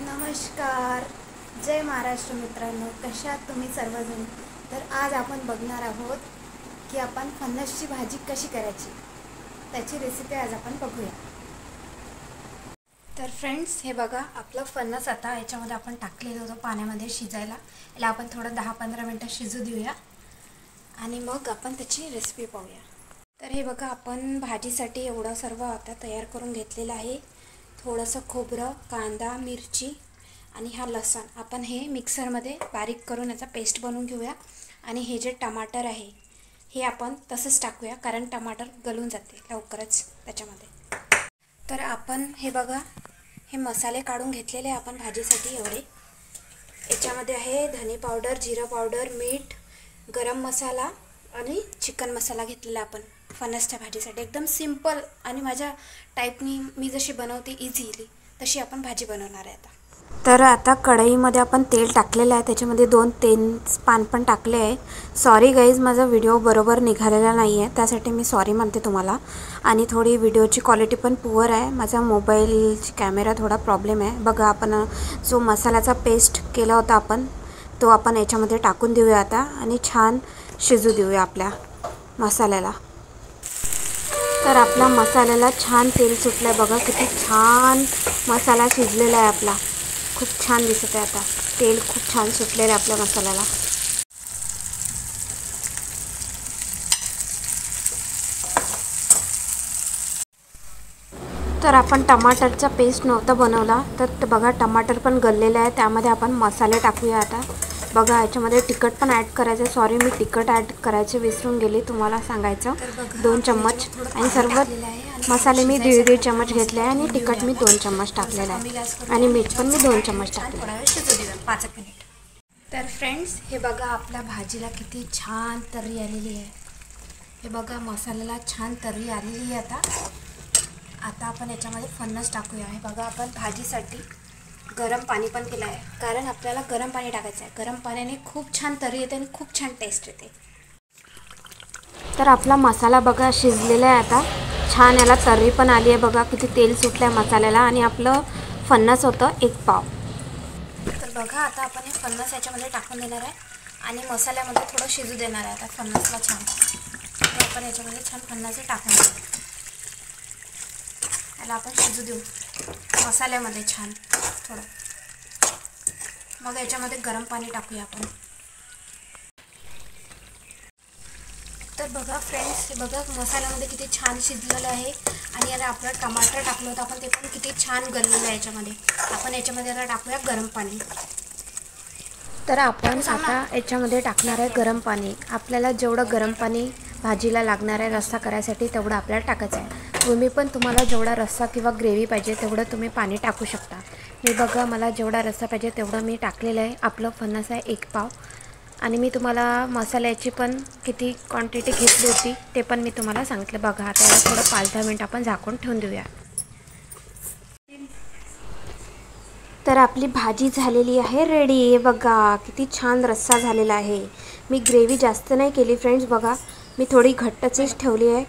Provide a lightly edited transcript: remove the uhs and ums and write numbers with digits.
नमस्कार, जय महाराष्ट्र मित्रांनो, कशा आहात तुम्ही सर्वजण। तर आज आपण बघणार आहोत की आपण फणसची भाजी कशी करायची, त्याची रेसिपी आज आपण बघूया। तर फ्रेंड्स, हे बघा, आपलं फणस आता याच्यामध्ये आपण टाकलेलं होतं पाण्यामध्ये शिजायला। याला आपण थोडं 10-15 मिनिटं शिजू देऊया आणि मग आपण त्याची रेसिपी पाहूया। तर हे बघा, आपण भाजीसाठी एवढं सर्व आता तयार करून घेतलेलं आहे। थोडंसं खोबरं, कांदा, मिरची आणि हा लसूण आपण हे मिक्सरमध्ये बारीक करून याचा पेस्ट बनवून घेऊया। आणि हे जे टमाटर आहे हे आपण तसंच टाकूया, कारण टमाटर गलून जाते लवकरच त्याच्यामध्ये। तर आपण हे बघा, हे मसाले काढून घेतलेले आपण भाजीसाठी एवढे। याच्यामध्ये आहे धने पावडर, जिरा पावडर, मीठ, गरम मसाला आणि चिकन मसाला घेतलेला आपण फणसच्या भाजीसाठी। एकदम सिंपल आणि माझ्या टाईपनी मी जशी बनवते इझिली तशी आपण भाजी बनवणार आहे आता। तर आता कढईमध्ये आपण तेल टाकलेलं आहे, त्याच्यामध्ये 2 तेजपान पण टाकले आहे। सॉरी गाईज, माझा व्हिडिओ बरोबर निघालेला नाही आहे, त्यासाठी मी सॉरी म्हणते तुम्हाला। आणि थोडी व्हिडिओची क्वालिटी पण पुअर आहे, माझा मोबाईलची कॅमेरा थोडा प्रॉब्लेम आहे। बघा, आपण जो मसाल्याचा पेस्ट केला होता तो आपण याच्यामध्ये टाकून देऊया आता आणि छान शिजू देऊया आपल्या मसाल्याला। तर आपला मसाल्याला छान तेल सुटलं आहे, बघा किती छान मसाला शिजलेला आहे आपला। खूप छान दिसत आहे, आता तेल खूप छान सुटलेलं आहे आपल्या मसाल्याला। तर आपण टमाटरचा पेस्ट नव्हता बनवला, तर बघा टमाटर पण गललेलं आहे, त्यामध्ये आपण मसाले टाकूया आता। बघा, याच्यामध्ये तिखट पण ॲड करायचं। सॉरी, मी तिखट ॲड करायचे विसरून गेली तुम्हाला सांगायचं। 2 चम्मच आणि सर्व मसाले मी 1.5 चम्मच घेतले आहे आणि तिखट मी 2 चम्मच टाकलेलं आहे आणि मीठ पण मी 2 चम्मच टाकले। 5 मिनिट। तर फ्रेंड्स, हे बघा, आपल्या भाजीला किती छान तर्री आलेली आहे। हे बघा, मसाल्याला छान तर्री आलेली आहे आता आपण याच्यामध्ये फणस टाकूया। हे बघा, आपण भाजीसाठी गरम पाणी पण केलं आहे, कारण आपल्याला गरम पाणी टाकायचं आहे। गरम पाण्याने खूप छान तर्री येते आणि खूप छान टेस्ट येते। तर आपला मसाला बघा शिजलेला आहे आता, छान याला तर्री पण आली आहे। बघा किती तेल सुटलं आहे मसाल्याला आणि आपलं फणस होतं 1 पाव। तर बघा, आता आपण हे फणस याच्यामध्ये टाकून देणार आहे आणि मसाल्यामध्ये थोडं शिजू देणार आहे आता फणसला छान। तर आपण याच्यामध्ये छान फणस टाकून देऊ, याला आपण शिजू देऊ मसाल्यामध्ये छान थोडं। मग याच्यामध्ये गरम पाणी टाकूया आपण। तर बघा फ्रेंड्स, हे बघा मसाल्यामध्ये किती छान शिजलेलं आहे आणि याला आपलं टमाटर टाकलं होतं आपण, ते पण किती छान गललेलं आहे याच्यामध्ये। आपण याच्यामध्ये आता टाकूया गरम पाणी। तर आपण आता याच्यामध्ये टाकणार आहे गरम पाणी। आपल्याला जेवढं गरम पाणी भाजीला लागणार आहे रस्सा करायसाठी तेवढं आपल्याला टाकायचं आहे। तुम्हाला जेवढा रस्सा किंवा ग्रेव्ही पाहिजे तेवढं तुम्ही पाणी टाकू शकता। मी बघा, मला जेवढा रस्सा पाहिजे तेवढं मी टाकलेलं आहे। आपलं फणस आहे 1 पाव आणि मी तुम्हाला मसाल्याची पण किती क्वांटिटी घेतली होती ते पण मी तुम्हाला सांगितलं। बघा, आता याला थोडं 5-10 मिनिट आपण झाकून ठेवून देऊया। तर आपली भाजी झालेली आहे रेडी। बघा किती छान रस्सा झालेला आहे। मी ग्रेव्ही जास्त नाही केली फ्रेंड्स, बघा मी थोडी घट्टचीच ठेवली आहे।